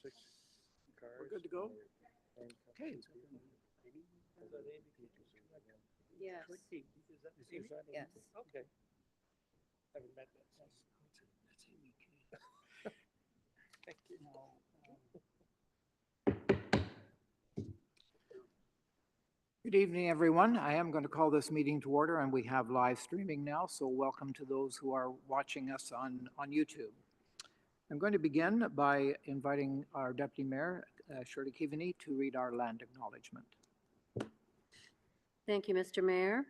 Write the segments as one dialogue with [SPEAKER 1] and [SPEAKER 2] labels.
[SPEAKER 1] We're good to go? Okay.
[SPEAKER 2] Yes. Yes.
[SPEAKER 1] Okay. Haven't met that. Thank you. Good evening, everyone. I am going to call this meeting to order, and we have live streaming now, so welcome to those who are watching us on YouTube. I'm going to begin by inviting our Deputy Mayor, Shirley Keaveney, to read our land acknowledgement.
[SPEAKER 2] Thank you, Mr. Mayor.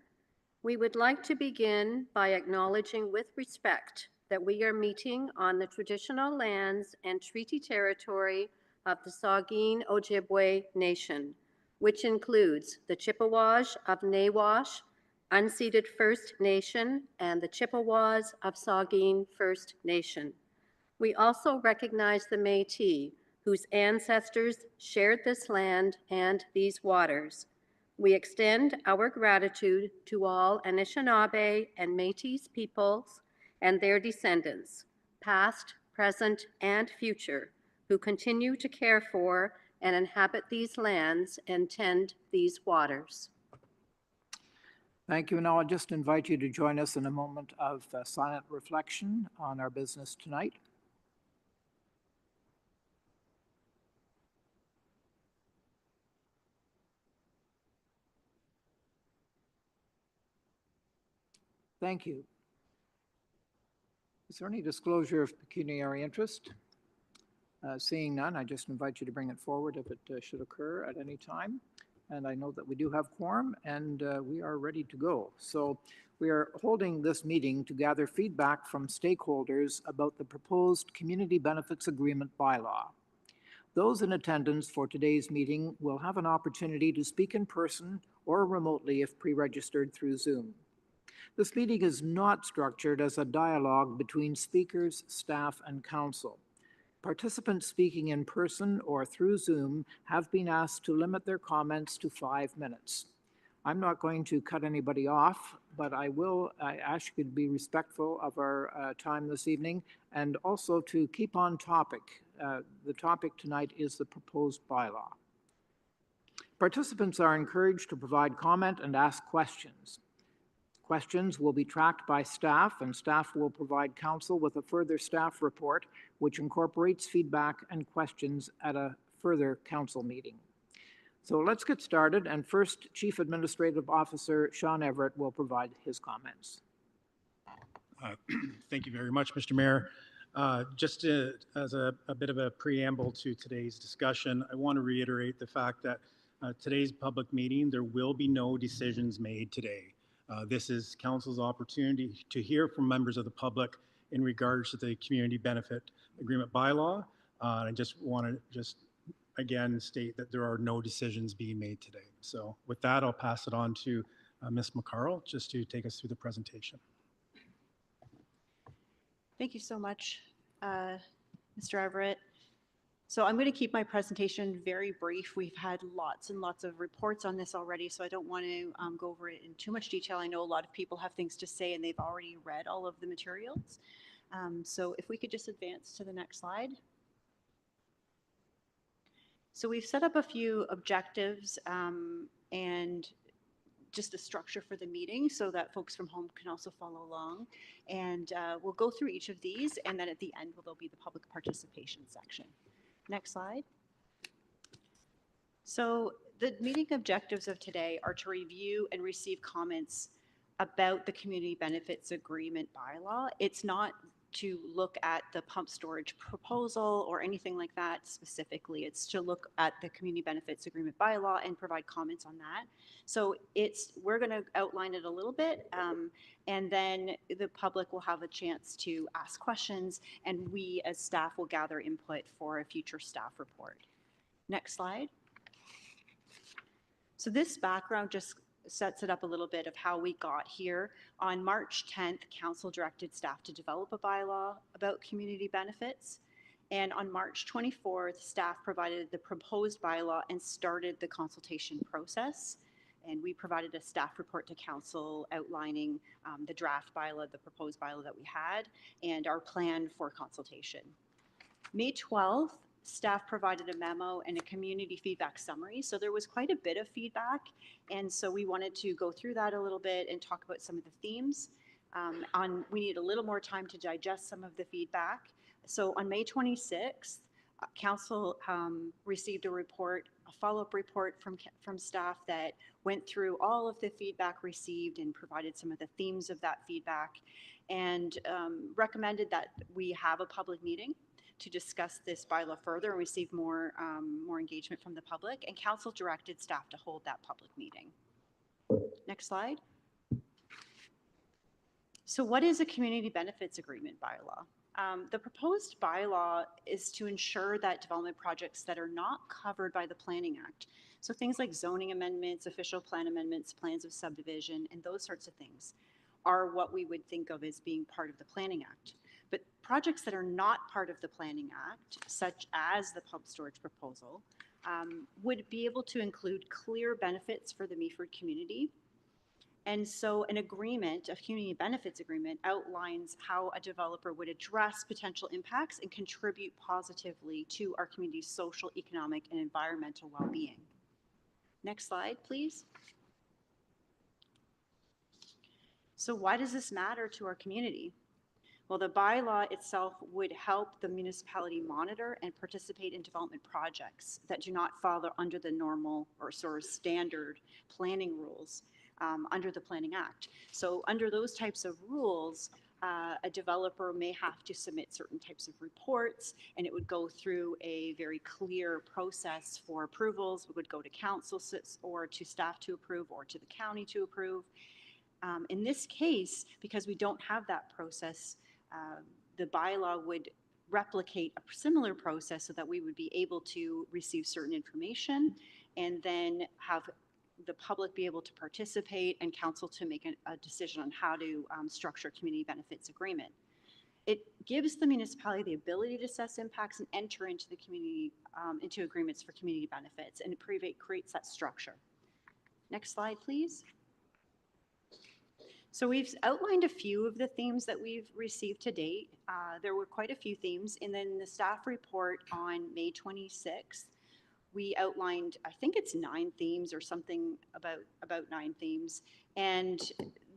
[SPEAKER 2] We would like to begin by acknowledging with respect that we are meeting on the traditional lands and treaty territory of the Saugeen Ojibwe Nation, which includes the Chippewas of Nawash, unceded First Nation, and the Chippewas of Saugeen First Nation. We also recognize the Métis, whose ancestors shared this land and these waters. We extend our gratitude to all Anishinaabe and Métis peoples and their descendants, past, present, and future, who continue to care for and inhabit these lands and tend these waters.
[SPEAKER 1] Thank you. Now I'll just invite you to join us in a moment of silent reflection on our business tonight. Thank you. Is there any disclosure of pecuniary interest? Seeing none, I just invite you to bring it forward if it should occur at any time. And I know that we do have quorum, and we are ready to go. So we are holding this meeting to gather feedback from stakeholders about the proposed Community Benefits Agreement bylaw. Those in attendance for today's meeting will have an opportunity to speak in person or remotely if pre-registered through Zoom. This meeting is not structured as a dialogue between speakers, staff, and council. Participants speaking in person or through Zoom have been asked to limit their comments to 5 minutes. I'm not going to cut anybody off, but I ask you to be respectful of our time this evening and also to keep on topic. The topic tonight is the proposed bylaw. Participants are encouraged to provide comment and ask questions. Questions will be tracked by staff, and staff will provide council with a further staff report, which incorporates feedback and questions at a further council meeting. So let's get started, and first, Chief Administrative Officer Sean Everett will provide his comments.
[SPEAKER 3] Thank you very much, Mr. Mayor. Just as a bit of a preamble to today's discussion, I want to reiterate the fact that today's public meeting, there will be no decisions made today. This is council's opportunity to hear from members of the public in regards to the Community Benefit Agreement bylaw. I just want to again state that there are no decisions being made today. So with that, I'll pass it on to Ms. McCarl just to take us through the presentation.
[SPEAKER 4] Thank you so much, Mr. Everett. So I'm going to keep my presentation very brief. We've had lots and lots of reports on this already, so I don't want to go over it in too much detail. I know a lot of people have things to say and they've already read all of the materials. So if we could just advance to the next slide. So we've set up a few objectives and just a structure for the meeting so that folks from home can also follow along. And we'll go through each of these, and then at the end, there'll be the public participation section. Next slide. So the meeting objectives of today are to review and receive comments about the Community Benefits Agreement bylaw. It's not to look at the pump storage proposal or anything like that specifically. It's to look at the Community Benefits Agreement bylaw and provide comments on that. So we're going to outline it a little bit, and then the public will have a chance to ask questions, and we as staff will gather input for a future staff report. Next slide. So this background just sets it up a little bit of how we got here. On March 10th, Council directed staff to develop a bylaw about community benefits. And on March 24th, staff provided the proposed bylaw and started the consultation process. And we provided a staff report to Council outlining the draft bylaw, the proposed bylaw that we had, and our plan for consultation. May 12th, staff provided a memo and a community feedback summary. So there was quite a bit of feedback. And so we wanted to go through that a little bit and talk about some of the themes. We need a little more time to digest some of the feedback. So on May 26th, Council received a follow-up report from staff that went through all of the feedback received and provided some of the themes of that feedback, and recommended that we have a public meeting to discuss this bylaw further and receive more engagement from the public. And Council directed staff to hold that public meeting. Next slide. So what is a community benefits agreement bylaw? The proposed bylaw is to ensure that development projects that are not covered by the Planning Act, so things like zoning amendments, official plan amendments, plans of subdivision, and those sorts of things, are what we would think of as being part of the Planning Act. But projects that are not part of the Planning Act, such as the pump storage proposal, would be able to include clear benefits for the Meaford community. And so an agreement, a community benefits agreement, outlines how a developer would address potential impacts and contribute positively to our community's social, economic, and environmental well-being. Next slide, please. So why does this matter to our community? Well, the bylaw itself would help the municipality monitor and participate in development projects that do not fall under the normal or sort of standard planning rules under the Planning Act. So under those types of rules, a developer may have to submit certain types of reports, and it would go through a very clear process for approvals. It would go to council or to staff to approve or to the county to approve. In this case, because we don't have that process, the bylaw would replicate a similar process so that we would be able to receive certain information and then have the public be able to participate and council to make a decision on how to structure a community benefits agreement. It gives the municipality the ability to assess impacts and enter into the community, into agreements for community benefits, and it creates that structure. Next slide, please. So we've outlined a few of the themes that we've received to date. There were quite a few themes, and then the staff report on May 26th, we outlined, I think it's 9 themes or something about 9 themes, and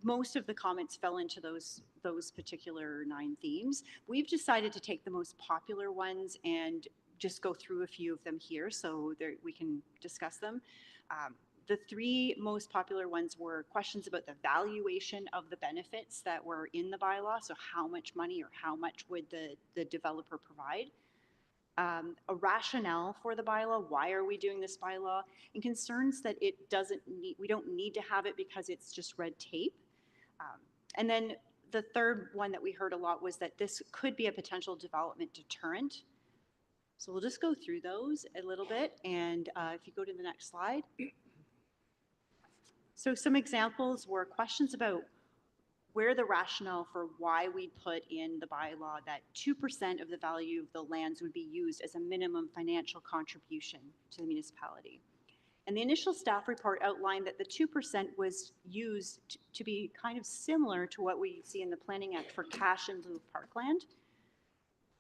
[SPEAKER 4] most of the comments fell into those particular 9 themes. We've decided to take the most popular ones and just go through a few of them here so we can discuss them. The 3 most popular ones were questions about the valuation of the benefits that were in the bylaw, so how much money or how much would the developer provide. A rationale for the bylaw, why are we doing this bylaw, and concerns that we don't need to have it because it's just red tape. And then the third one that we heard a lot was that this could be a potential development deterrent. So we'll just go through those a little bit, and if you go to the next slide. So some examples were questions about where the rationale for why we put in the bylaw that 2% of the value of the lands would be used as a minimum financial contribution to the municipality. And the initial staff report outlined that the 2% was used to be kind of similar to what we see in the Planning Act for cash in lieu of parkland.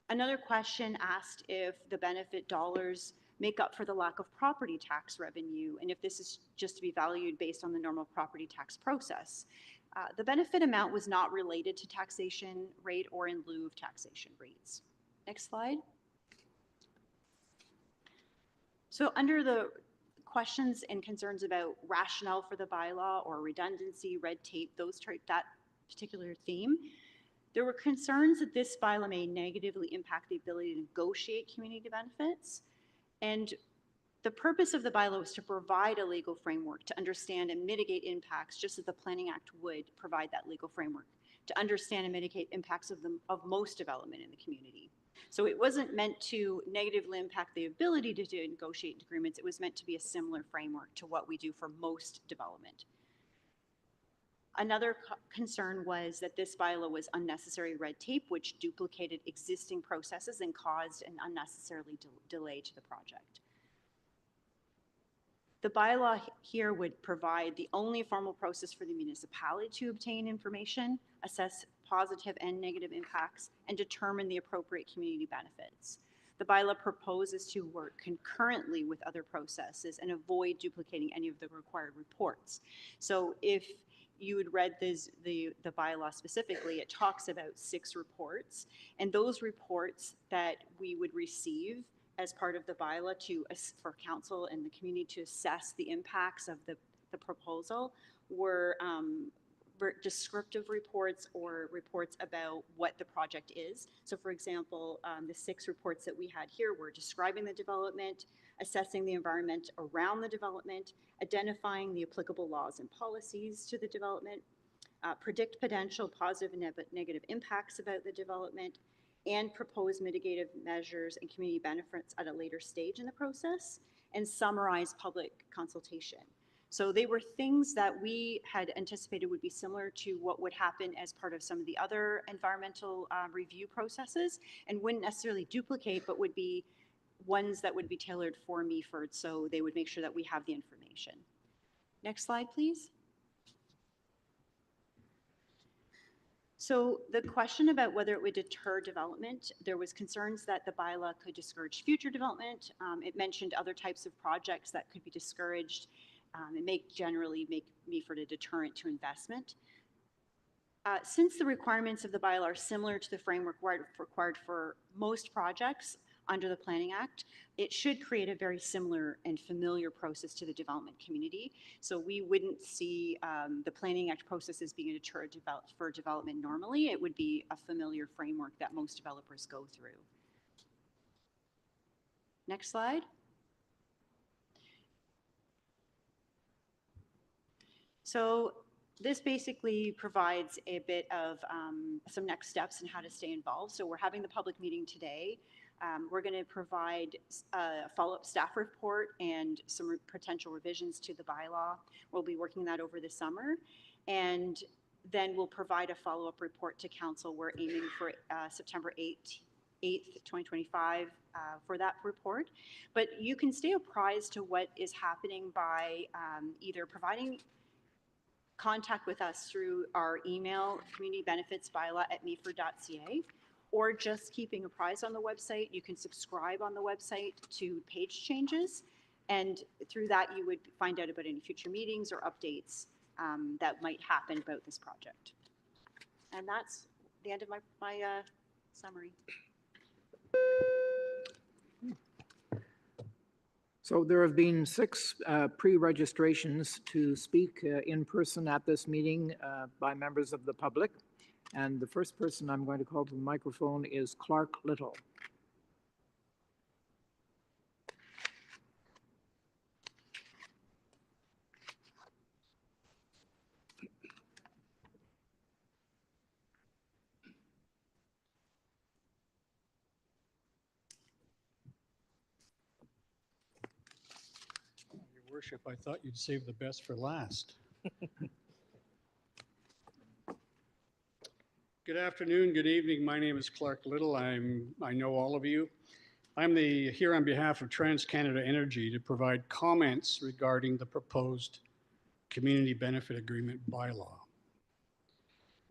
[SPEAKER 4] Another question asked if the benefit dollars make up for the lack of property tax revenue, and if this is just to be valued based on the normal property tax process. The benefit amount was not related to taxation rate or in lieu of taxation rates. Next slide. So under the questions and concerns about rationale for the bylaw or redundancy, red tape, that particular theme, there were concerns that this bylaw may negatively impact the ability to negotiate community benefits. And the purpose of the bylaw is to provide a legal framework to understand and mitigate impacts, just as the Planning Act would provide that legal framework to understand and mitigate impacts of most development in the community. So it wasn't meant to negatively impact the ability to negotiate agreements. It was meant to be a similar framework to what we do for most development. Another concern was that this bylaw was unnecessary red tape, which duplicated existing processes and caused an unnecessarily delay to the project. The bylaw here would provide the only formal process for the municipality to obtain information, assess positive and negative impacts, and determine the appropriate community benefits. The bylaw proposes to work concurrently with other processes and avoid duplicating any of the required reports. So if you had read the bylaw specifically, it talks about 6 reports, and those reports that we would receive as part of the bylaw for council and the community to assess the impacts of the proposal were descriptive reports or reports about what the project is. So for example, the 6 reports that we had here were describing the development, assessing the environment around the development, identifying the applicable laws and policies to the development, predict potential positive and negative impacts about the development, and propose mitigative measures and community benefits at a later stage in the process, and summarize public consultation. So they were things that we had anticipated would be similar to what would happen as part of some of the other environmental review processes, and wouldn't necessarily duplicate, but would be ones that would be tailored for Meaford, so they would make sure that we have the information. Next slide, please. So the question about whether it would deter development, there was concerns that the bylaw could discourage future development. It mentioned other types of projects that could be discouraged. It generally make Meaford a deterrent to investment. Since the requirements of the bylaw are similar to the framework required for most projects under the Planning Act, it should create a very similar and familiar process to the development community. So we wouldn't see the Planning Act process as being a deterrent for development normally. It would be a familiar framework that most developers go through. Next slide. So this basically provides a bit of some next steps in how to stay involved. So we're having the public meeting today. We're going to provide a follow-up staff report and some potential revisions to the bylaw. We'll be working that over the summer. And then we'll provide a follow-up report to council. We're aiming for September 8th, 2025 for that report. But you can stay apprised to what is happening by either providing contact with us through our email, communitybenefitsbylaw@meaford.ca, or just keeping apprised on the website. You can subscribe on the website to page changes, and through that you would find out about any future meetings or updates that might happen about this project. And that's the end of my summary.
[SPEAKER 1] So there have been 6 pre-registrations to speak in person at this meeting by members of the public. And the first person I'm going to call to the microphone is Clark Little.
[SPEAKER 5] Your worship, I thought you'd save the best for last. Good afternoon, good evening. My name is Clark Little. I know all of you. I'm here on behalf of TransCanada Energy to provide comments regarding the proposed Community Benefit Agreement bylaw.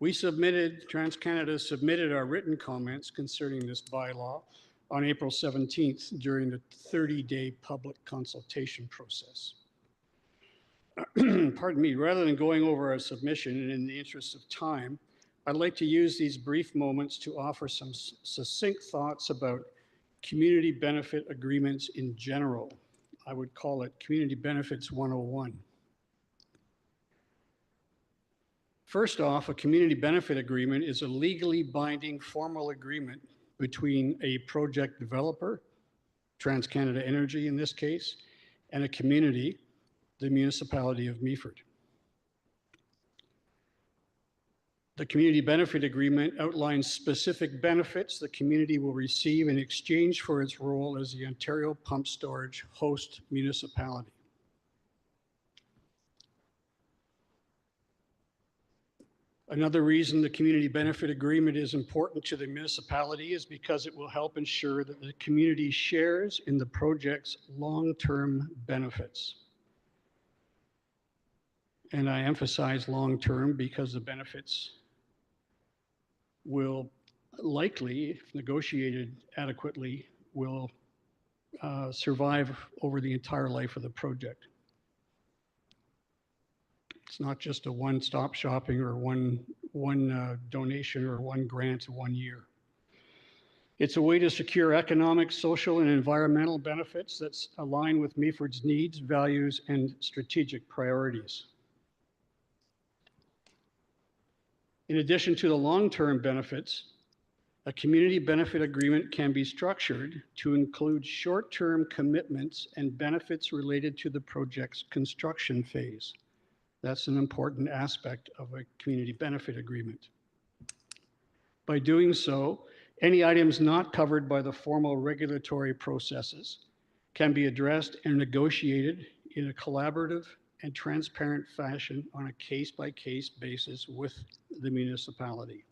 [SPEAKER 5] TransCanada submitted our written comments concerning this bylaw on April 17th during the 30-day public consultation process. Pardon me, rather than going over our submission and in the interest of time, I'd like to use these brief moments to offer some succinct thoughts about community benefit agreements in general. I would call it Community Benefits 101. First off, a community benefit agreement is a legally binding formal agreement between a project developer, TransCanada Energy in this case, and a community, the municipality of Meaford. The community benefit agreement outlines specific benefits the community will receive in exchange for its role as the Ontario Pump Storage host municipality. Another reason the community benefit agreement is important to the municipality is because it will help ensure that the community shares in the project's long-term benefits. And I emphasize long-term because the benefits will likely, if negotiated adequately, will survive over the entire life of the project. It's not just a one-stop shopping or one donation or one grant 1 year. It's a way to secure economic, social, and environmental benefits that align with Meaford's needs, values, and strategic priorities. In addition to the long-term benefits, a community benefit agreement can be structured to include short-term commitments and benefits related to the project's construction phase. That's an important aspect of a community benefit agreement. By doing so, any items not covered by the formal regulatory processes can be addressed and negotiated in a collaborative and transparent fashion on a case-by-case basis with the municipality.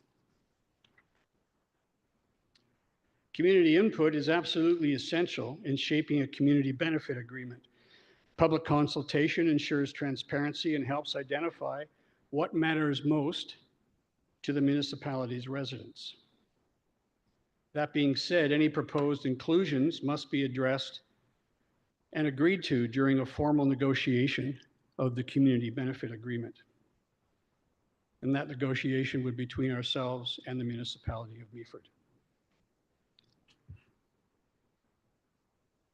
[SPEAKER 5] Community input is absolutely essential in shaping a community benefit agreement. Public consultation ensures transparency and helps identify what matters most to the municipality's residents. That being said, any proposed inclusions must be addressed and agreed to during a formal negotiation of the community benefit agreement. And that negotiation would be between ourselves and the municipality of Meaford.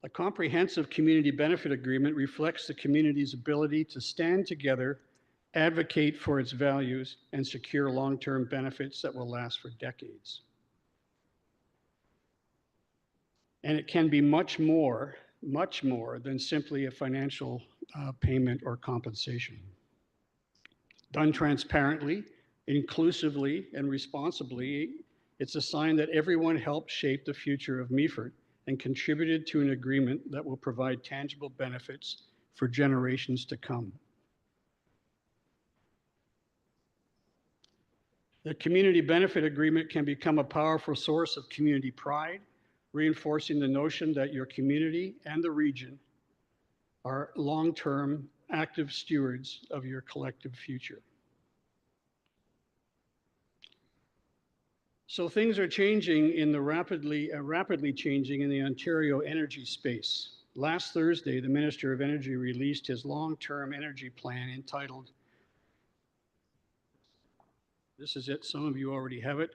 [SPEAKER 5] A comprehensive community benefit agreement reflects the community's ability to stand together, advocate for its values, and secure long-term benefits that will last for decades. And it can be much more than simply a financial payment or compensation. Done transparently, inclusively, and responsibly, it's a sign that everyone helped shape the future of Meaford and contributed to an agreement that will provide tangible benefits for generations to come. The community benefit agreement can become a powerful source of community pride, reinforcing the notion that your community and the region are long-term active stewards of your collective future. So things are changing in the rapidly changing in the Ontario energy space. Last Thursday, the Minister of Energy released his long-term energy plan entitled, this is it, some of you already have it,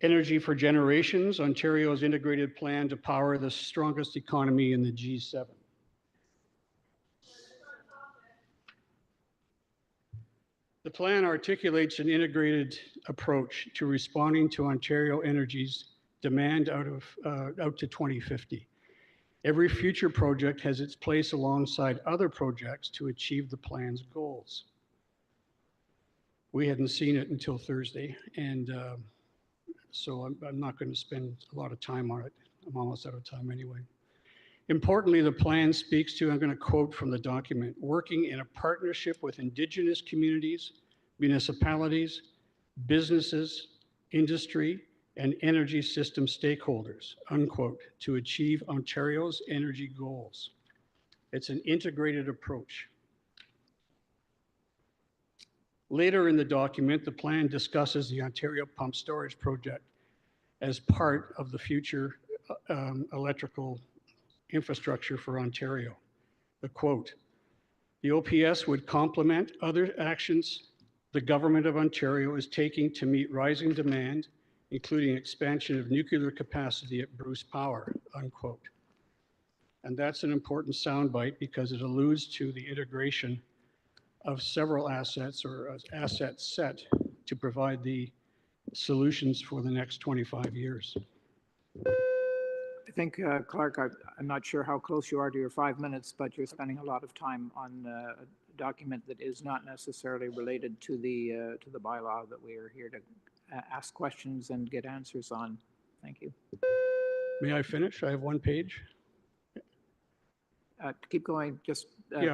[SPEAKER 5] Energy for Generations, Ontario's integrated plan to power the strongest economy in the G7. The plan articulates an integrated approach to responding to Ontario Energy's demand out to 2050. Every future project has its place alongside other projects to achieve the plan's goals. We hadn't seen it until Thursday, and so I'm not going to spend a lot of time on it. I'm almost out of time anyway. Importantly, the plan speaks to, I'm going to quote from the document, working in a partnership with Indigenous communities, municipalities, businesses, industry, and energy system stakeholders, unquote, to achieve Ontario's energy goals. It's an integrated approach. Later in the document, the plan discusses the Ontario Pump Storage Project as part of the future electrical infrastructure for Ontario. The quote, the OPS would complement other actions the Government of Ontario is taking to meet rising demand, including expansion of nuclear capacity at Bruce Power, unquote. And that's an important soundbite because it alludes to the integration of several assets or asset set to provide the solutions for the next 25 years.
[SPEAKER 1] I think, Clark, I'm not sure how close you are to your 5 minutes, but you're spending a lot of time on a document that is not necessarily related to the bylaw that we are here to ask questions and get answers on. Thank you.
[SPEAKER 5] May I finish? I have one page.
[SPEAKER 1] Keep going. Just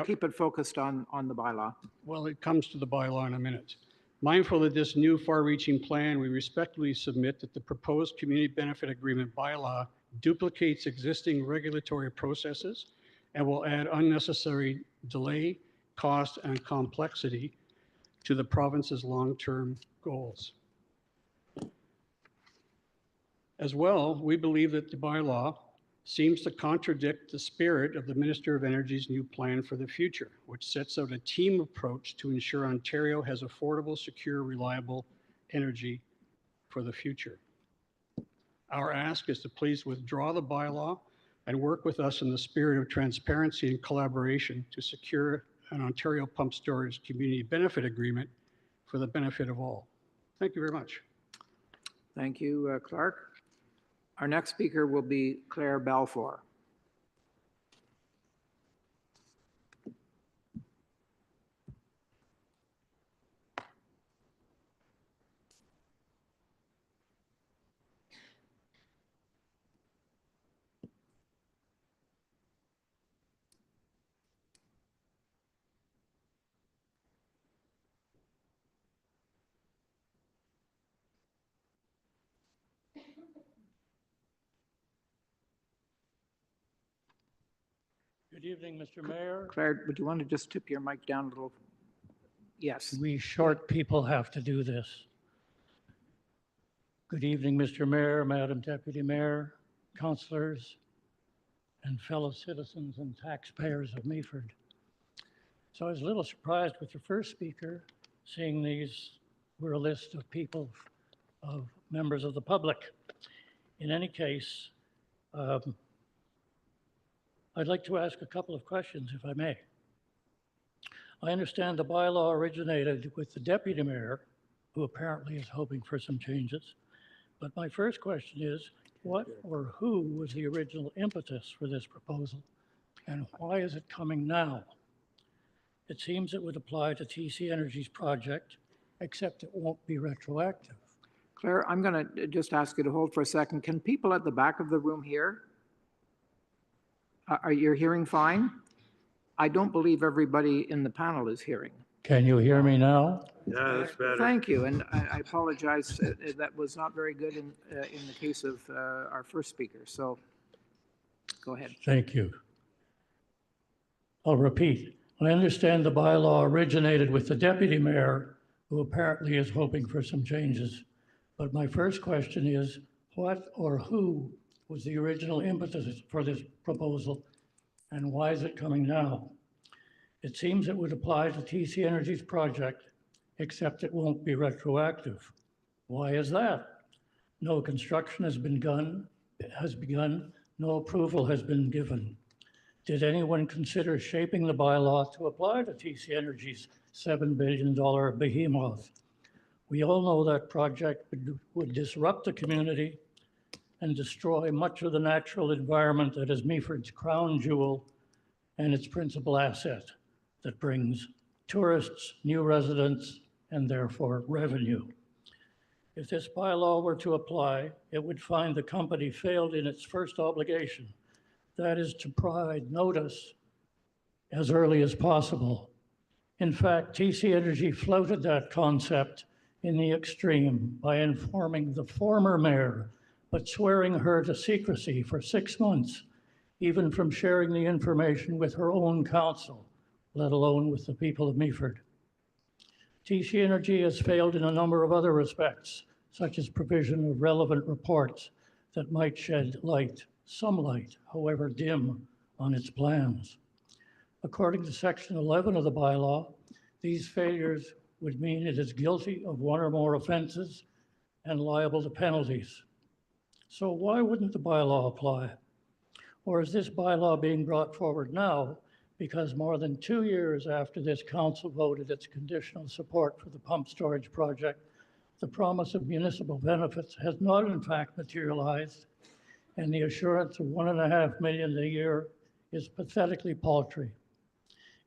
[SPEAKER 1] keep it focused on the bylaw.
[SPEAKER 5] Well, it comes to the bylaw in a minute. Mindful of this new far-reaching plan, we respectfully submit that the proposed community benefit agreement bylaw duplicates existing regulatory processes and will add unnecessary delay, cost, and complexity to the province's long-term goals. As well, we believe that the bylaw seems to contradict the spirit of the Minister of Energy's new plan for the future, which sets out a team approach to ensure Ontario has affordable, secure, reliable energy for the future. Our ask is to please withdraw the bylaw and work with us in the spirit of transparency and collaboration to secure an Ontario Pump Storage Community Benefit Agreement for the benefit of all. Thank you very much.
[SPEAKER 1] Thank you, Clark. Our next speaker will be Claire Balfour.
[SPEAKER 6] Good evening, Mr. Mayor.
[SPEAKER 1] Claire, would you want to just tip your mic down a little? Yes.
[SPEAKER 6] We short people have to do this. Good evening, Mr. Mayor, Madam Deputy Mayor, councillors, and fellow citizens and taxpayers of Meaford. So I was a little surprised with the first speaker, seeing these were a list of people, of members of the public. In any case, I'd like to ask a couple of questions, if I may. I understand the bylaw originated with the deputy mayor, who apparently is hoping for some changes. But my first question is, what or who was the original impetus for this proposal? And why is it coming now? It seems it would apply to TC Energy's project, except it won't be retroactive.
[SPEAKER 1] Claire, I'm going to just ask you to hold for a second. Can people at the back of the room hear? Are you hearing fine? I don't believe everybody in the panel is hearing.
[SPEAKER 6] Can you hear me now?
[SPEAKER 7] Yeah, that's better.
[SPEAKER 1] Thank you, and I apologize. That was not very good in the case of our first speaker, so go ahead.
[SPEAKER 6] Thank you. I'll repeat. I understand the bylaw originated with the deputy mayor, who apparently is hoping for some changes. But my first question is, what or who was the original impetus for this proposal, and why is it coming now? It seems it would apply to TC Energy's project, except it won't be retroactive. Why is that? No construction has begun, no approval has been given. Did anyone consider shaping the bylaw to apply to TC Energy's $7 billion behemoth? We all know that project would disrupt the community and destroy much of the natural environment that is Meaford's crown jewel and its principal asset that brings tourists, new residents, and therefore revenue. If this bylaw were to apply, it would find the company failed in its first obligation, that is to provide notice as early as possible. In fact, TC Energy floated that concept in the extreme by informing the former mayor, but swearing her to secrecy for 6 months, even from sharing the information with her own council, let alone with the people of Meaford. TC Energy has failed in a number of other respects, such as provision of relevant reports that might shed light, some light, however dim, on its plans. According to Section 11 of the bylaw, these failures would mean it is guilty of one or more offenses and liable to penalties. So why wouldn't the bylaw apply? Or is this bylaw being brought forward now because more than 2 years after this council voted its conditional support for the pump storage project, the promise of municipal benefits has not in fact materialized, and the assurance of $1.5 million a year is pathetically paltry?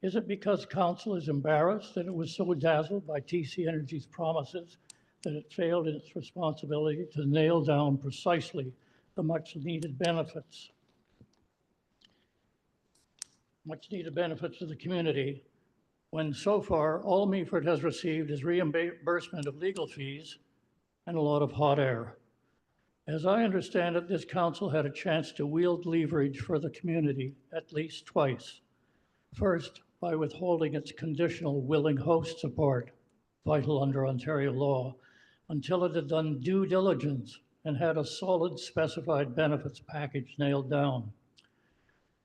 [SPEAKER 6] Is it because council is embarrassed that it was so dazzled by TC Energy's promises that it failed in its responsibility to nail down precisely the much needed benefits to the community, when so far all Meaford has received is reimbursement of legal fees and a lot of hot air? As I understand it, this council had a chance to wield leverage for the community at least twice. First, by withholding its conditional willing host support, vital under Ontario law, until it had done due diligence and had a solid specified benefits package nailed down.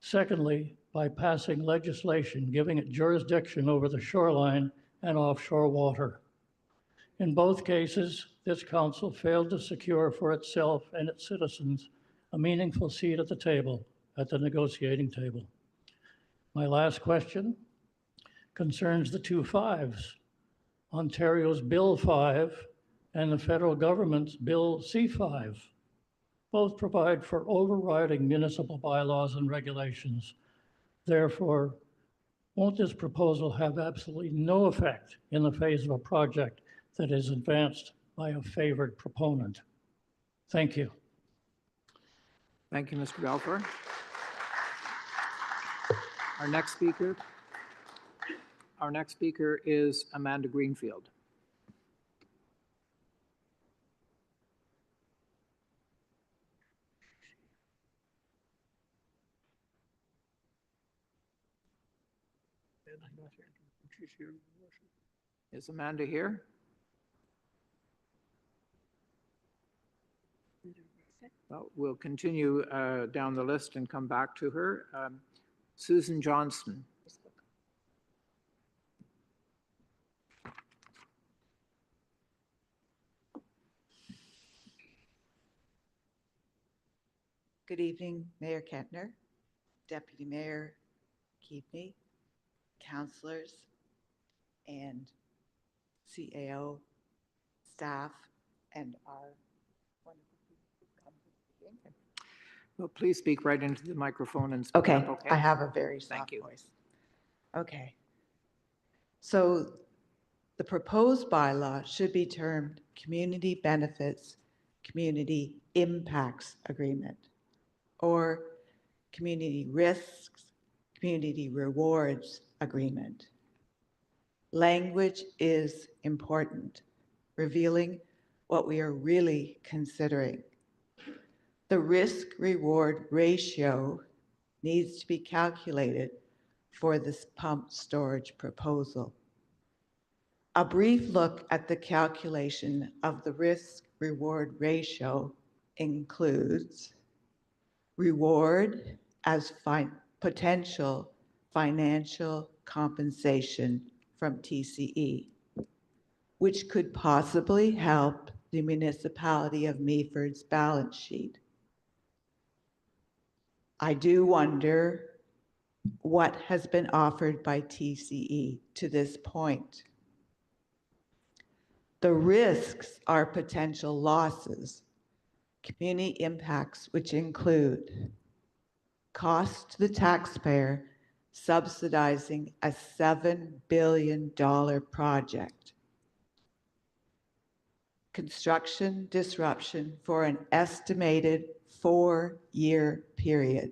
[SPEAKER 6] Secondly, by passing legislation giving it jurisdiction over the shoreline and offshore water. In both cases, this council failed to secure for itself and its citizens a meaningful seat at the table, at the negotiating table. My last question concerns the two fives, Ontario's Bill 5 and the federal government's Bill C5. Both provide for overriding municipal bylaws and regulations. Therefore, won't this proposal have absolutely no effect in the phase of a project that is advanced by a favored proponent? Thank you.
[SPEAKER 1] Thank you, Mr. Balfour. Our next speaker is Amanda Greenfield. Is Amanda here? Well, we'll continue down the list and come back to her. Susan Johnston.
[SPEAKER 7] Good evening, Mayor Kentner, Deputy Mayor Keepney, councillors, and CAO staff, and our wonderful people.
[SPEAKER 1] Well, please speak right into the microphone and speak
[SPEAKER 7] Okay,
[SPEAKER 1] up, okay?
[SPEAKER 7] I have a very
[SPEAKER 1] Thank
[SPEAKER 7] soft
[SPEAKER 1] you.
[SPEAKER 7] voice. Okay. So the proposed bylaw should be termed Community Benefits, Community Impacts Agreement, or Community Risks, Community Rewards Agreement. Language is important, revealing what we are really considering. The risk-reward ratio needs to be calculated for this pump storage proposal. A brief look at the calculation of the risk-reward ratio includes reward as potential financial compensation from TCE, which could possibly help the municipality of Meaford's balance sheet. I do wonder what has been offered by TCE to this point. The risks are potential losses, community impacts, which include cost to the taxpayer subsidizing a $7 billion project, construction disruption for an estimated 4-year period,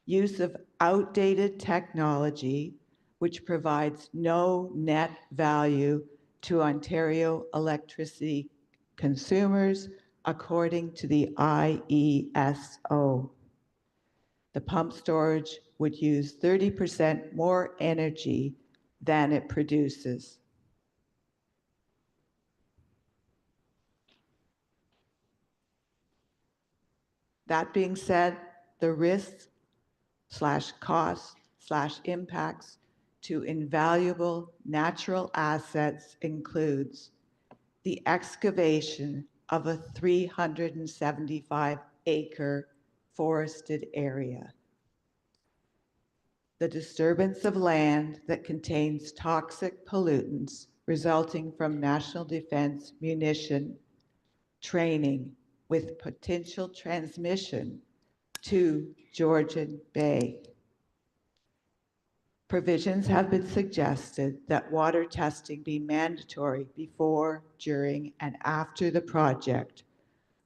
[SPEAKER 7] use of outdated technology which provides no net value to Ontario electricity consumers according to the IESO. The pump storage would use 30% more energy than it produces. That being said, the risks / costs / impacts to invaluable natural assets includes the excavation of a 375-acre forested area, the disturbance of land that contains toxic pollutants resulting from national defense munition training with potential transmission to Georgian Bay. Provisions have been suggested that water testing be mandatory before, during, and after the project,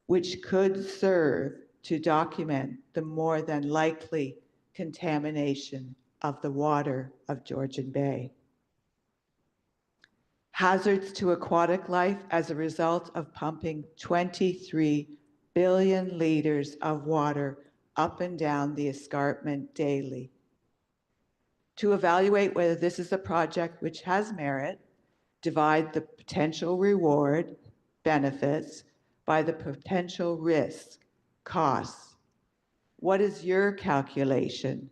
[SPEAKER 7] which could serve to document the more than likely contamination of the water of Georgian Bay. Hazards to aquatic life as a result of pumping 23 billion liters of water up and down the escarpment daily. To evaluate whether this is a project which has merit, divide the potential reward benefits by the potential risk, costs. What is your calculation?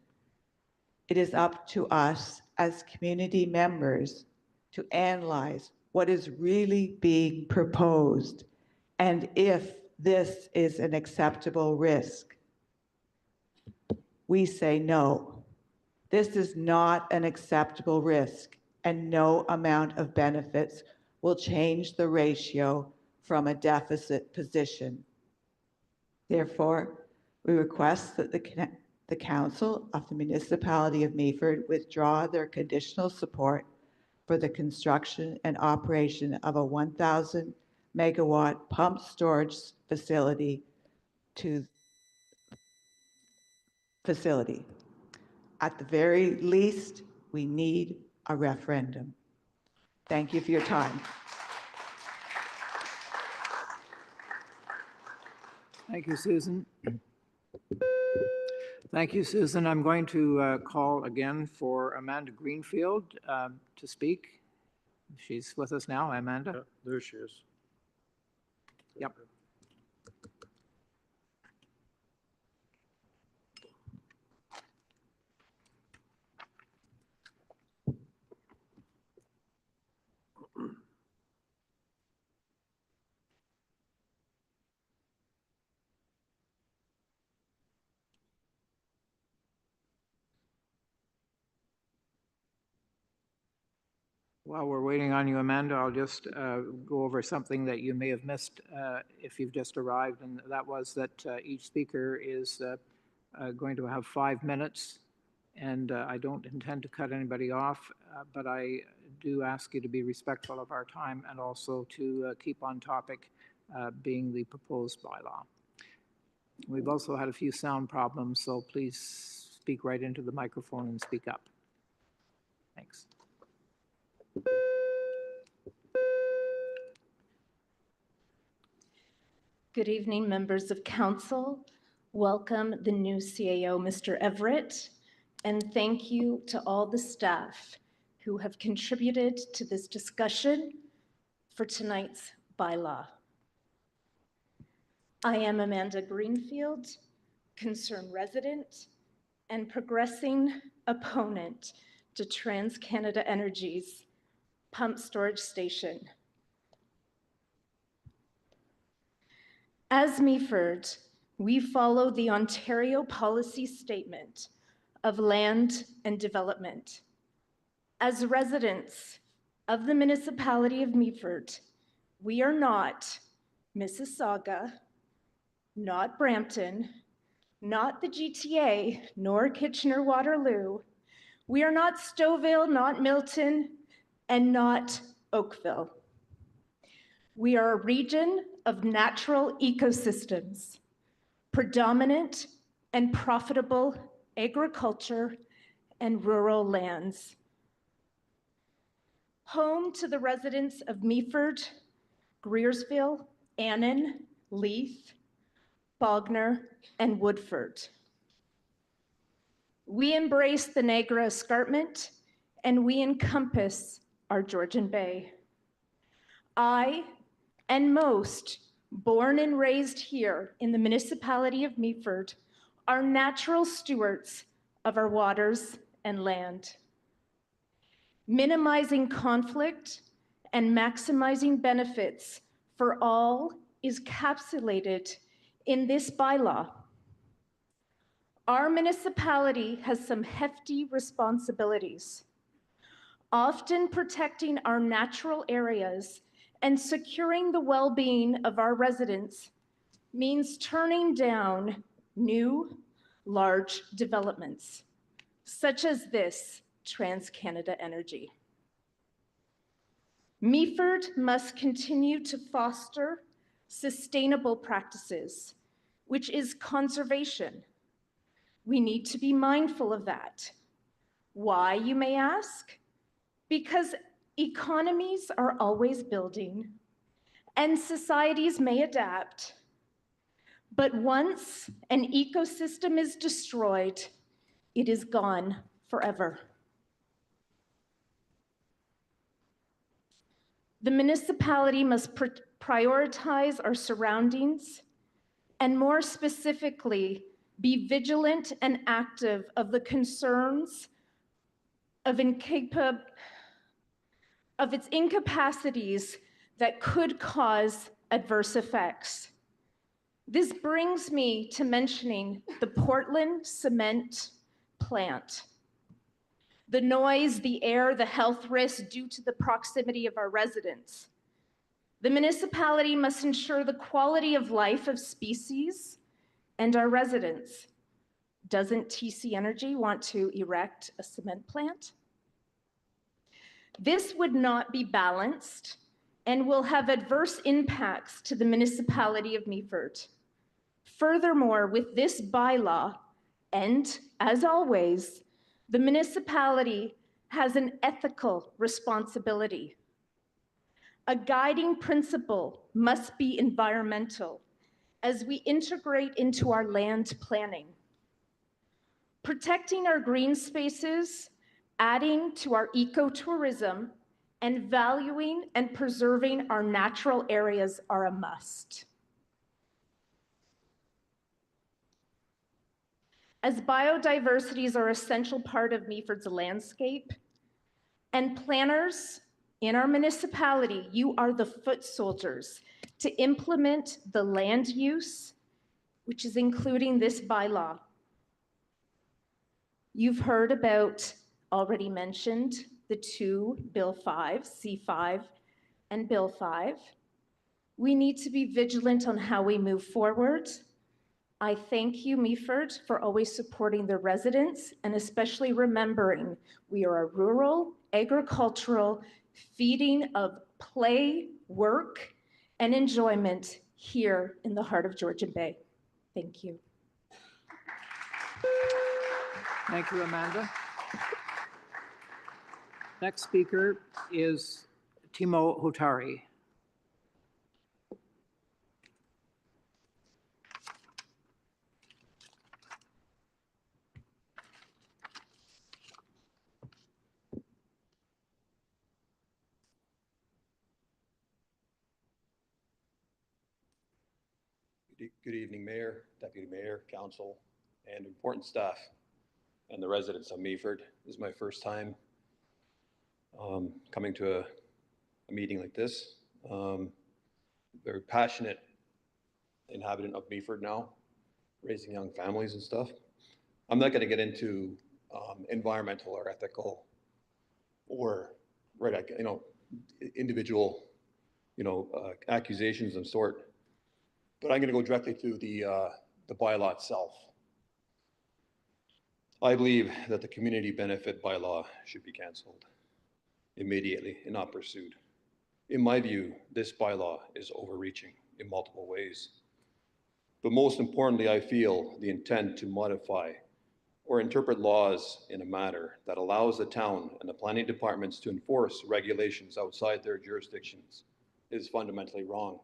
[SPEAKER 7] It is up to us as community members to analyze what is really being proposed and if this is an acceptable risk. We say no. This is not an acceptable risk, and no amount of benefits will change the ratio from a deficit position. Therefore, we request that the Council of the Municipality of Meaford withdraw their conditional support for the construction and operation of a 1,000 megawatt pump storage facility. At the very least, we need a referendum. Thank you for your time.
[SPEAKER 1] Thank you, Susan. Thank you, Susan. I'm going to call again for Amanda Greenfield to speak. She's with us now, Amanda.
[SPEAKER 3] Yeah, there she is.
[SPEAKER 1] Yep. While we're waiting on you, Amanda, I'll just go over something that you may have missed if you've just arrived, and that was that each speaker is going to have 5 minutes, and I don't intend to cut anybody off, but I do ask you to be respectful of our time and also to keep on topic, being the proposed bylaw. We've also had a few sound problems, so please speak right into the microphone and speak up. Thanks.
[SPEAKER 8] Good evening, members of council. Welcome the new CAO, Mr. Everett, and thank you to all the staff who have contributed to this discussion for tonight's bylaw. I am Amanda Greenfield, concerned resident and progressing opponent to TransCanada Energy's pump storage station. As Meaford, we follow the Ontario policy statement of land and development. As residents of the municipality of Meaford, we are not Mississauga, not Brampton, not the GTA, nor Kitchener-Waterloo. We are not Stouffville, not Milton, and not Oakville. We are a region of natural ecosystems, predominant and profitable agriculture and rural lands. Home to the residents of Meaford, Greersville, Annan, Leith, Bognor, and Woodford. We embrace the Niagara Escarpment and we encompass our Georgian Bay. I and most born and raised here in the municipality of Meaford are natural stewards of our waters and land. Minimizing conflict and maximizing benefits for all is encapsulated in this bylaw. Our municipality has some hefty responsibilities, often protecting our natural areas and securing the well-being of our residents means turning down new, large developments, such as this TransCanada Energy. Meaford must continue to foster sustainable practices, which is conservation. We need to be mindful of that. Why, you may ask? Because economies are always building and societies may adapt. But once an ecosystem is destroyed, it is gone forever. The municipality must prioritize our surroundings, and more specifically, be vigilant and active of the concerns of its incapacities that could cause adverse effects. This brings me to mentioning the Portland cement plant. The noise, the air, the health risks due to the proximity of our residents. The municipality must ensure the quality of life of species and our residents. Doesn't TC Energy want to erect a cement plant? This would not be balanced and will have adverse impacts to the municipality of Meaford. Furthermore, with this bylaw, and as always, the municipality has an ethical responsibility. A guiding principle must be environmental as we integrate into our land planning. Protecting our green spaces, adding to our ecotourism, and valuing and preserving our natural areas are a must. As biodiversities are an essential part of Meaford's landscape, and planners in our municipality, you are the foot soldiers to implement the land use, which is including this bylaw. You've heard about, already mentioned, the two Bill 5, C5, and Bill 5. We need to be vigilant on how we move forward. I thank you, Meaford, for always supporting the residents and especially remembering we are a rural, agricultural, feeding of play, work, and enjoyment here in the heart of Georgian Bay. Thank you.
[SPEAKER 1] Thank you, Amanda. Next speaker is Timo Hotari.
[SPEAKER 9] Good evening, Mayor, Deputy Mayor, Council, and important staff, and the residents of Meaford. This is my first time coming to a meeting like this. Very passionate inhabitant of Meaford now, raising young families and stuff. I'm not going to get into environmental or ethical or individual accusations and sort. But I'm going to go directly to the bylaw itself. I believe that the community benefit bylaw should be canceled immediately and not pursued. In my view, this bylaw is overreaching in multiple ways. But most importantly, I feel the intent to modify or interpret laws in a manner that allows the town and the planning departments to enforce regulations outside their jurisdictions is fundamentally wrong.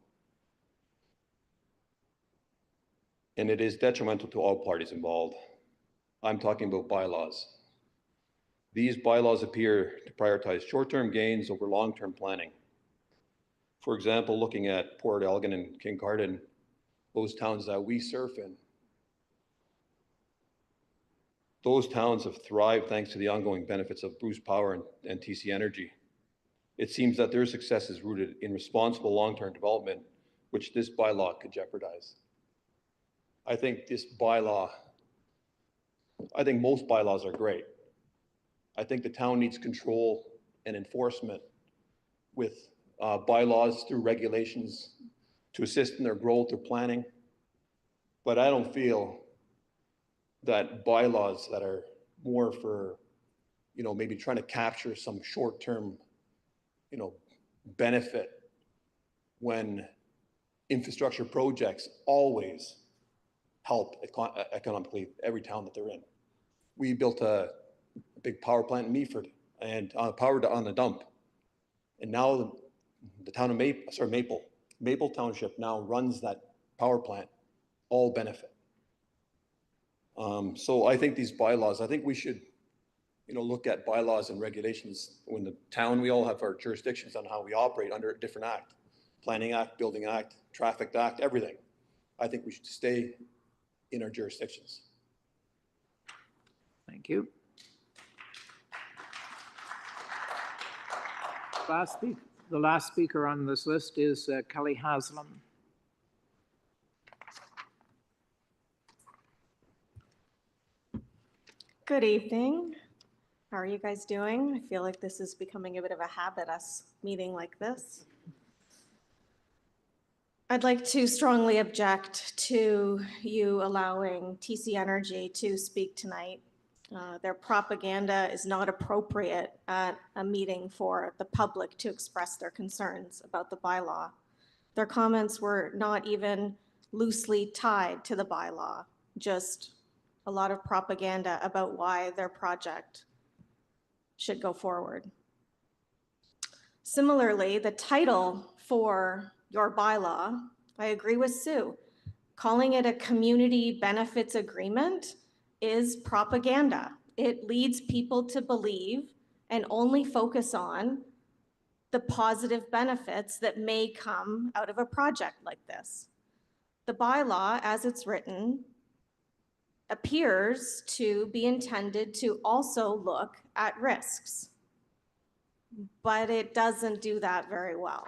[SPEAKER 9] And it is detrimental to all parties involved. I'm talking about bylaws. These bylaws appear to prioritize short-term gains over long-term planning. For example, looking at Port Elgin and Kincardine, those towns that we surf in, those towns have thrived thanks to the ongoing benefits of Bruce Power and TC Energy. It seems that their success is rooted in responsible long-term development, which this bylaw could jeopardize. I think most bylaws are great. I think the town needs control and enforcement with bylaws through regulations to assist in their growth or planning. But I don't feel that bylaws that are more for, maybe trying to capture some short-term, benefit when infrastructure projects always help economically every town that they're in. We built a big power plant in Meaford and powered on the dump. And now the town of Maple Township now runs that power plant, all benefit. So I think these bylaws, I think we should, look at bylaws and regulations when the town, we all have our jurisdictions on how we operate under a different act. Planning Act, Building Act, Traffic Act, everything. I think we should stay in our jurisdictions.
[SPEAKER 1] Thank you. The last speaker on this list is Kelly Haslam.
[SPEAKER 10] Good evening. How are you guys doing? I feel like this is becoming a bit of a habit, us meeting like this. I'd like to strongly object to you allowing TC Energy to speak tonight. Their propaganda is not appropriate at a meeting for the public to express their concerns about the bylaw. Their comments were not even loosely tied to the bylaw, just a lot of propaganda about why their project should go forward. Similarly, the title for your bylaw, I agree with Sue, calling it a community benefits agreement is propaganda. It leads people to believe and only focus on the positive benefits that may come out of a project like this. The bylaw, as it's written, appears to be intended to also look at risks, but it doesn't do that very well.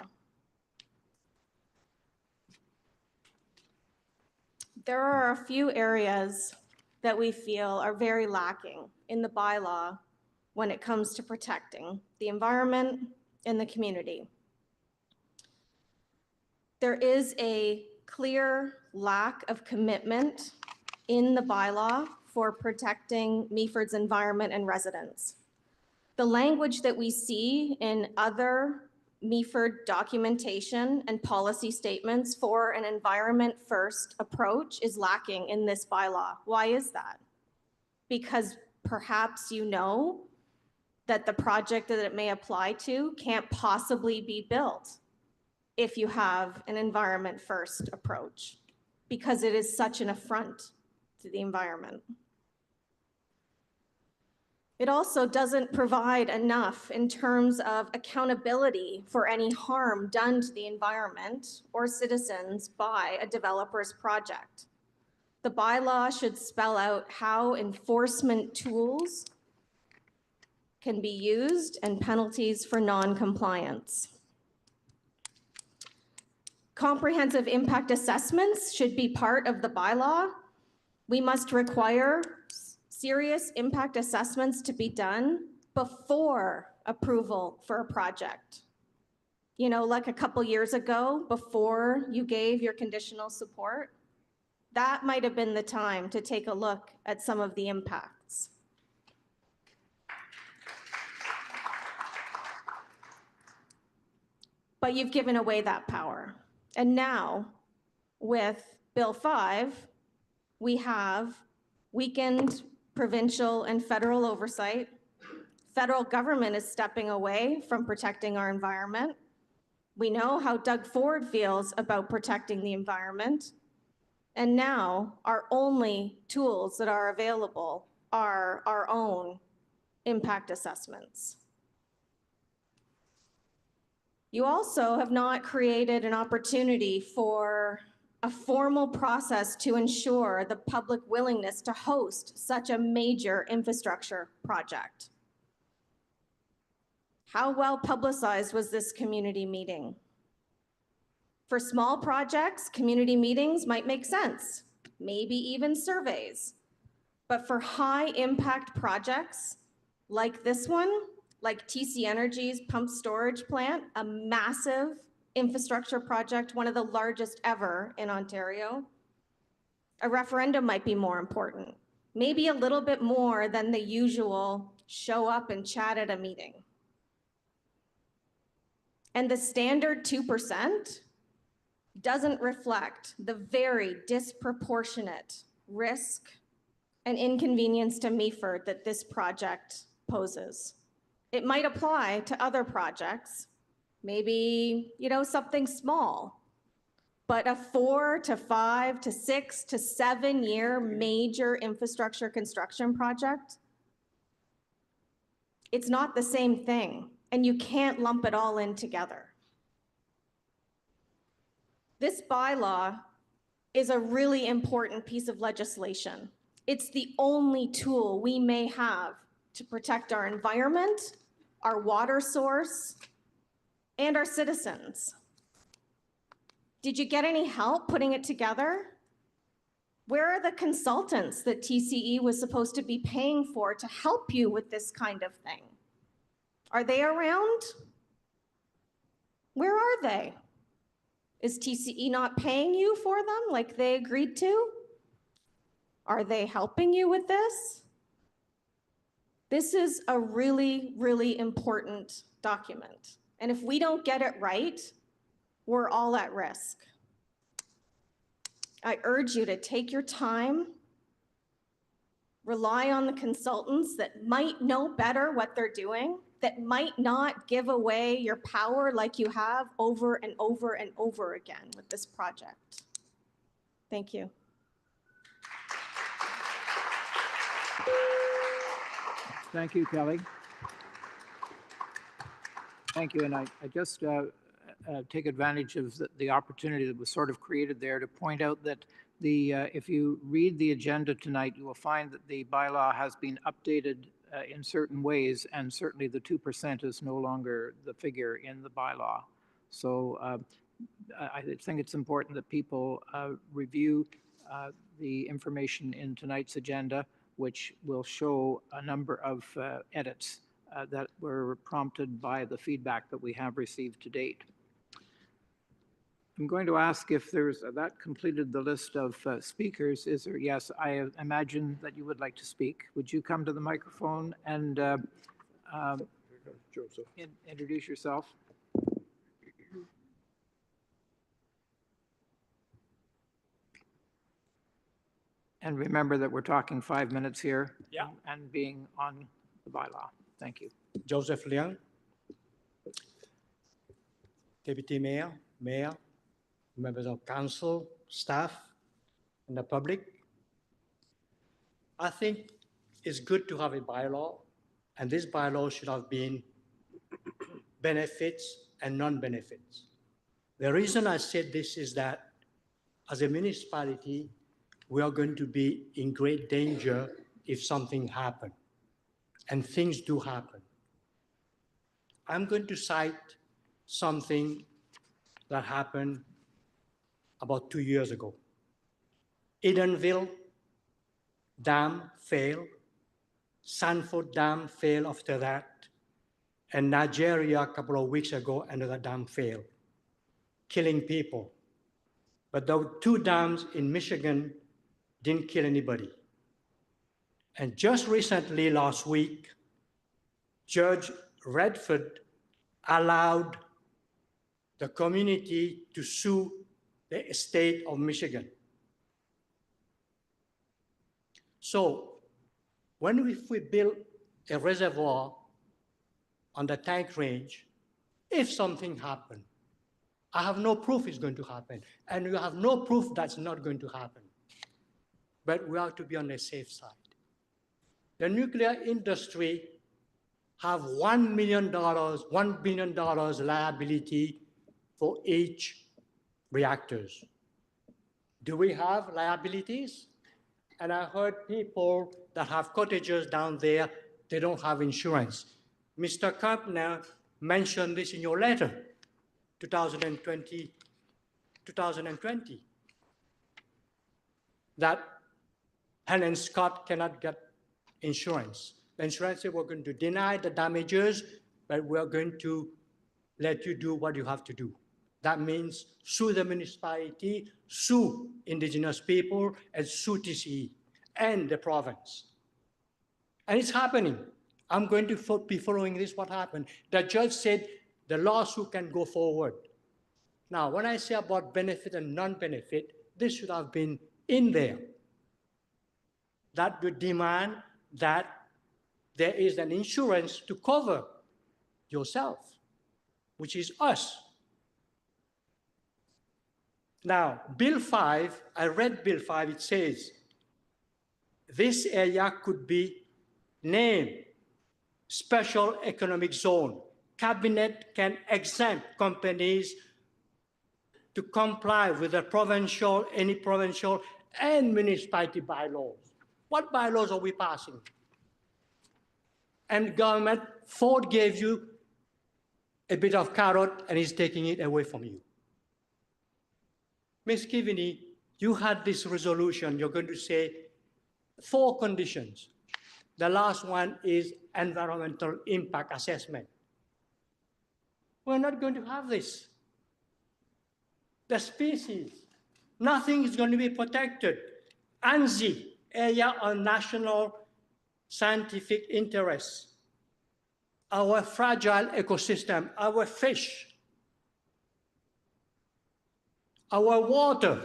[SPEAKER 10] There are a few areas that we feel are very lacking in the bylaw when it comes to protecting the environment and the community. There is a clear lack of commitment in the bylaw for protecting Meaford's environment and residents. The language that we see in other Meaford documentation and policy statements for an environment-first approach is lacking in this bylaw. Why is that? Because perhaps you know that the project that it may apply to can't possibly be built if you have an environment-first approach, because it is such an affront to the environment. It also doesn't provide enough in terms of accountability for any harm done to the environment or citizens by a developer's project. The bylaw should spell out how enforcement tools can be used and penalties for non-compliance. Comprehensive impact assessments should be part of the bylaw. We must require serious impact assessments to be done before approval for a project. You know, like a couple years ago, before you gave your conditional support, that might have been the time to take a look at some of the impacts. But you've given away that power. And now, with Bill 5, we have weakened provincial and federal oversight. Federal government is stepping away from protecting our environment. We know how Doug Ford feels about protecting the environment. And now our only tools that are available are our own impact assessments. You also have not created an opportunity for a formal process to ensure the public willingness to host such a major infrastructure project. How well publicized was this community meeting? For small projects, community meetings might make sense, maybe even surveys. But for high impact projects like this one, like TC Energy's pump storage plant, a massive infrastructure project, one of the largest ever in Ontario, a referendum might be more important, maybe a little bit more than the usual show up and chat at a meeting. And the standard 2% doesn't reflect the very disproportionate risk and inconvenience to Meaford that this project poses. It might apply to other projects, maybe, you know, something small, but a 4 to 5 to 6 to 7 year major infrastructure construction project, it's not the same thing, and you can't lump it all in together. This bylaw is a really important piece of legislation. It's the only tool we may have to protect our environment, our water source, and our citizens. Did you get any help putting it together? Where are the consultants that TCE was supposed to be paying for to help you with this kind of thing? Are they around? Where are they? Is TCE not paying you for them like they agreed to? Are they helping you with this? This is a really, really important document. And if we don't get it right, we're all at risk. I urge you to take your time, rely on the consultants that might know better what they're doing, that might not give away your power like you have over and over and over again with this project. Thank you.
[SPEAKER 1] Thank you, Kelly. Thank you, and I just take advantage of the opportunity that was sort of created there to point out that if you read the agenda tonight, you will find that the bylaw has been updated in certain ways, and certainly the 2% is no longer the figure in the bylaw. So I think it's important that people review the information in tonight's agenda, which will show a number of edits that were prompted by the feedback that we have received to date. I'm going to ask if there's, that completed the list of speakers. Is there, yes, I imagine that you would like to speak. Would you come to the microphone and introduce yourself? And remember that we're talking 5 minutes here.
[SPEAKER 11] Yeah.
[SPEAKER 1] And being on the bylaw. Thank you.
[SPEAKER 11] Joseph Liang, Deputy Mayor, members of council, staff, and the public. I think it's good to have a bylaw, and this bylaw should have been benefits and non-benefits. The reason I said this is that as a municipality, we are going to be in great danger if something happens, and things do happen. I'm going to cite something that happened about 2 years ago. Edenville Dam failed, Sanford Dam failed after that, and Nigeria a couple of weeks ago, another dam failed, killing people. But the 2 dams in Michigan didn't kill anybody. And just recently, last week, Judge Redford allowed the community to sue the state of Michigan. So if we build a reservoir on the tank range, if something happens, I have no proof it's going to happen, and we have no proof that's not going to happen. But we have to be on the safe side. The nuclear industry have $1 billion liability for each reactors. Do we have liabilities? And I heard people that have cottages down there, they don't have insurance. Mr. Kampner mentioned this in your letter, 2020, that Helen Scott cannot get insurance. The insurance said, we're going to deny the damages, but we're going to let you do what you have to do. That means sue the municipality, sue indigenous people, and sue TCE and the province. And it's happening. I'm going to be following this, what happened. The judge said the lawsuit can go forward. Now, when I say about benefit and non-benefit, this should have been in there. That would demand that there is an insurance to cover yourself, which is us. Now, Bill 5, I read Bill 5, it says, this area could be named Special Economic Zone. Cabinet can exempt companies to comply with the provincial, any provincial and municipality bylaws. What bylaws are we passing? And government, Ford gave you a bit of carrot and is taking it away from you. Ms. Kivini, you had this resolution. You're going to say 4 conditions. The last one is environmental impact assessment. We're not going to have this. The species, nothing is going to be protected. ANZI, area of national scientific interest. Our fragile ecosystem, our fish, our water,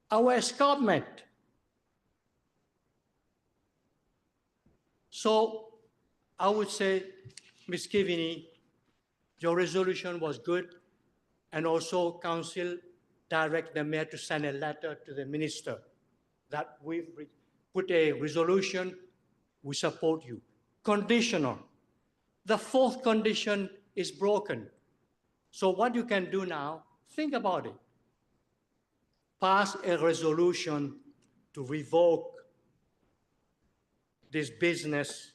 [SPEAKER 11] our escarpment. So I would say, Ms. Kivini, your resolution was good, and also Council direct the mayor to send a letter to the minister that we've put a resolution, we support you. Conditional. The 4th condition is broken. So what you can do now, think about it. Pass a resolution to revoke this business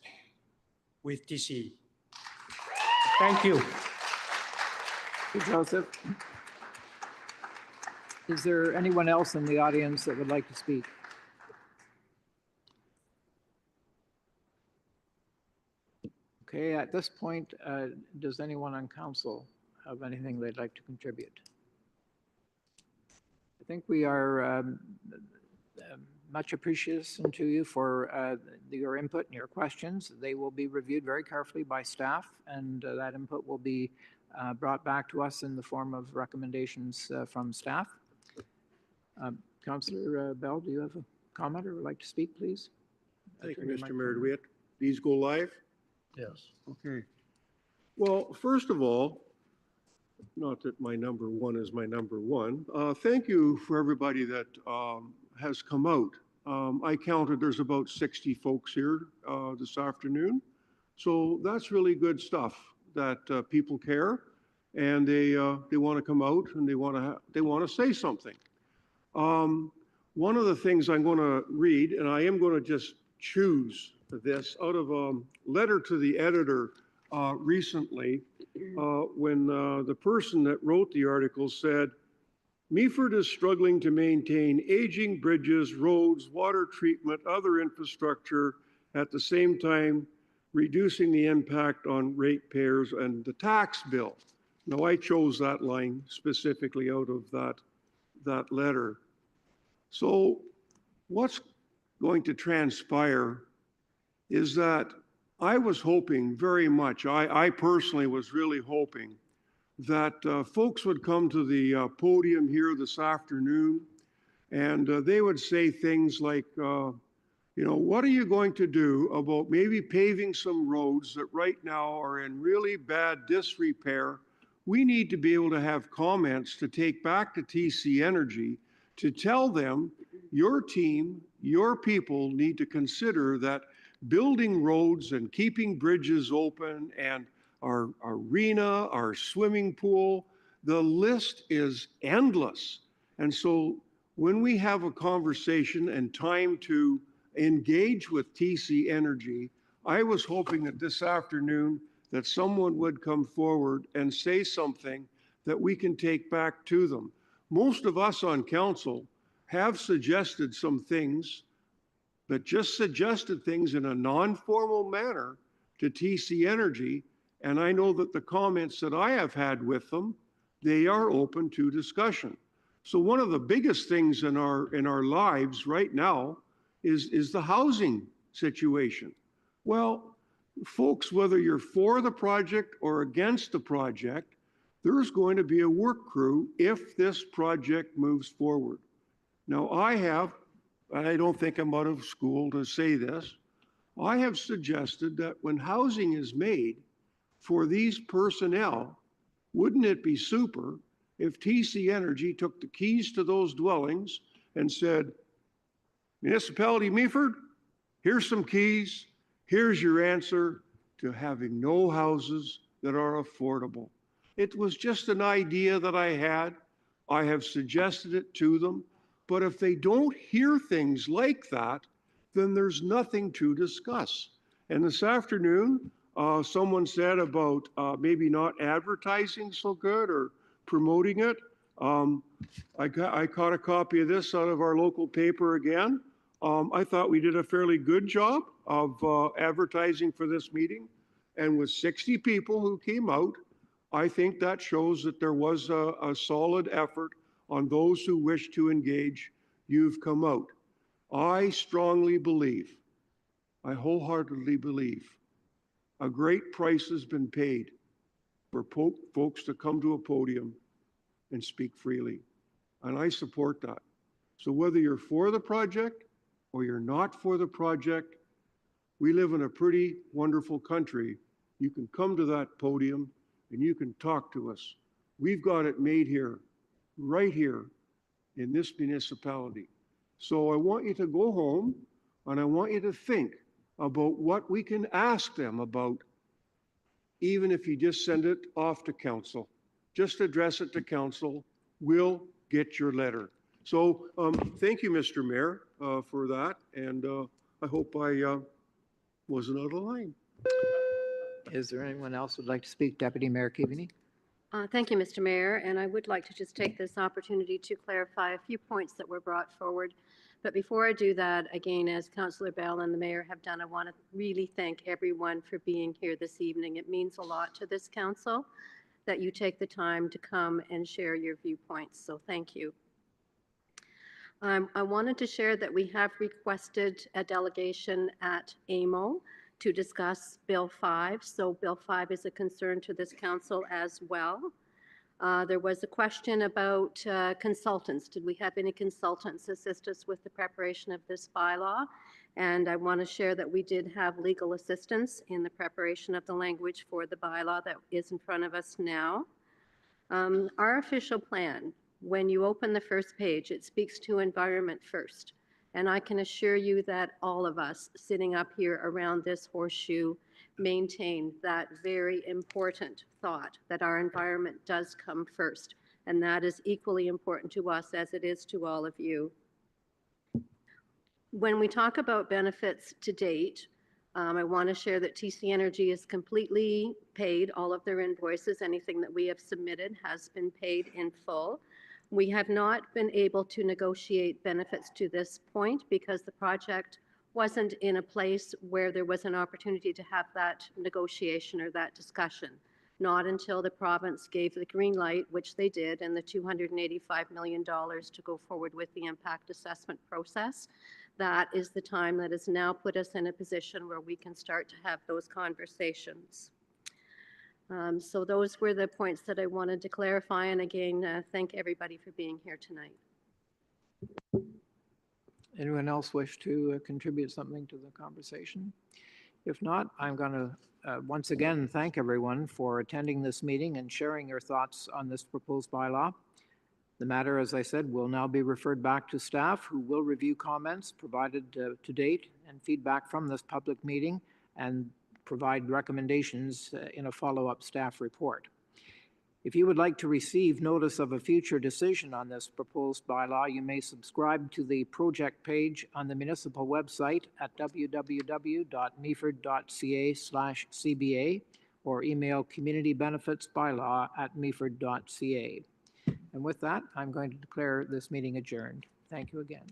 [SPEAKER 11] with TCE. Thank you.
[SPEAKER 1] Thank you, Joseph. Is there anyone else in the audience that would like to speak? Okay, at this point, does anyone on council have anything they'd like to contribute? I think we are much appreciation to you for your input and your questions. They will be reviewed very carefully by staff, and that input will be brought back to us in the form of recommendations from staff. Councillor Bell, do you have a comment or would like to speak, please?
[SPEAKER 12] Thank you, Mr. Mayor. Do we have these go live?
[SPEAKER 6] Yes.
[SPEAKER 12] Okay. Well, first of all, not that my number one is my number one, thank you for everybody that has come out. I counted there's about 60 folks here this afternoon. So that's really good stuff that people care and they want to come out and they want to say something. One of the things I'm going to read, and I am going to just choose this out of a letter to the editor recently, when the person that wrote the article said, Meaford is struggling to maintain aging bridges, roads, water treatment, other infrastructure, at the same time reducing the impact on ratepayers and the tax bill. Now, I chose that line specifically out of that letter. So what's going to transpire is that I was hoping very much, I personally was really hoping that folks would come to the podium here this afternoon and they would say things like, you know, what are you going to do about maybe paving some roads that right now are in really bad disrepair? We need to be able to have comments to take back to TC Energy to tell them your team, your people need to consider that building roads and keeping bridges open and our arena, our swimming pool, the list is endless. And so when we have a conversation and time to engage with TC Energy, I was hoping that this afternoon that someone would come forward and say something that we can take back to them. Most of us on council have suggested some things, but just suggested things in a non-formal manner to TC Energy. And I know that the comments that I have had with them, they are open to discussion. So one of the biggest things in our lives right now is the housing situation. Well, folks, whether you're for the project or against the project, there's going to be a work crew if this project moves forward. Now I don't think I'm out of school to say this, I have suggested that when housing is made for these personnel, wouldn't it be super if TC Energy took the keys to those dwellings and said, Municipality Meaford, here's some keys, here's your answer to having no houses that are affordable. It was just an idea that I had. I have suggested it to them. But if they don't hear things like that, then there's nothing to discuss. And this afternoon, someone said about maybe not advertising so good or promoting it. I caught a copy of this out of our local paper again. I thought we did a fairly good job of advertising for this meeting. And with 60 people who came out, I think that shows that there was a solid effort on those who wish to engage. You've come out. I strongly believe, I wholeheartedly believe, a great price has been paid for folks to come to a podium and speak freely. And I support that. So whether you're for the project or you're not for the project, we live in a pretty wonderful country. You can come to that podium and you can talk to us. We've got it made here, right here in this municipality. So I want you to go home and I want you to think about what we can ask them about, even if you just send it off to council. Just address it to council. We'll get your letter. So thank you, Mr. Mayor, for that. And I hope I wasn't out of line.
[SPEAKER 1] Is there anyone else who'd like to speak? Deputy Mayor Keaveney.
[SPEAKER 2] Thank you, Mr. Mayor, and I would like to just take this opportunity to clarify a few points that were brought forward. But before I do that, again, as Councillor Bell and the Mayor have done, I want to really thank everyone for being here this evening. It means a lot to this council that you take the time to come and share your viewpoints, so thank you. I wanted to share that we have requested a delegation at AMO to discuss Bill 5. So Bill 5 is a concern to this council as well. There was a question about consultants. Did we have any consultants assist us with the preparation of this bylaw? And I want to share that we did have legal assistance in the preparation of the language for the bylaw that is in front of us now. Our official plan, when you open the first page, it speaks to environment first. And I can assure you that all of us sitting up here around this horseshoe maintain that very important thought that our environment does come first. And that is equally important to us as it is to all of you. When we talk about benefits to date, I want to share that TC Energy has completely paid all of their invoices. Anything that we have submitted has been paid in full. We have not been able to negotiate benefits to this point because the project wasn't in a place where there was an opportunity to have that negotiation or that discussion. Not until the province gave the green light, which they did, and the $285 million to go forward with the impact assessment process. That is the time that has now put us in a position where we can start to have those conversations. So those were the points that I wanted to clarify. And again, thank everybody for being here tonight.
[SPEAKER 1] Anyone else wish to contribute something to the conversation? If not, I'm going to once again thank everyone for attending this meeting and sharing your thoughts on this proposed bylaw. The matter, as I said, will now be referred back to staff, who will review comments provided to date and feedback from this public meeting and provide recommendations in a follow-up staff report. If you would like to receive notice of a future decision on this proposed bylaw, you may subscribe to the project page on the municipal website at www.meaford.ca/CBA or email communitybenefitsbylaw@meaford.ca. And with that, I'm going to declare this meeting adjourned. Thank you again.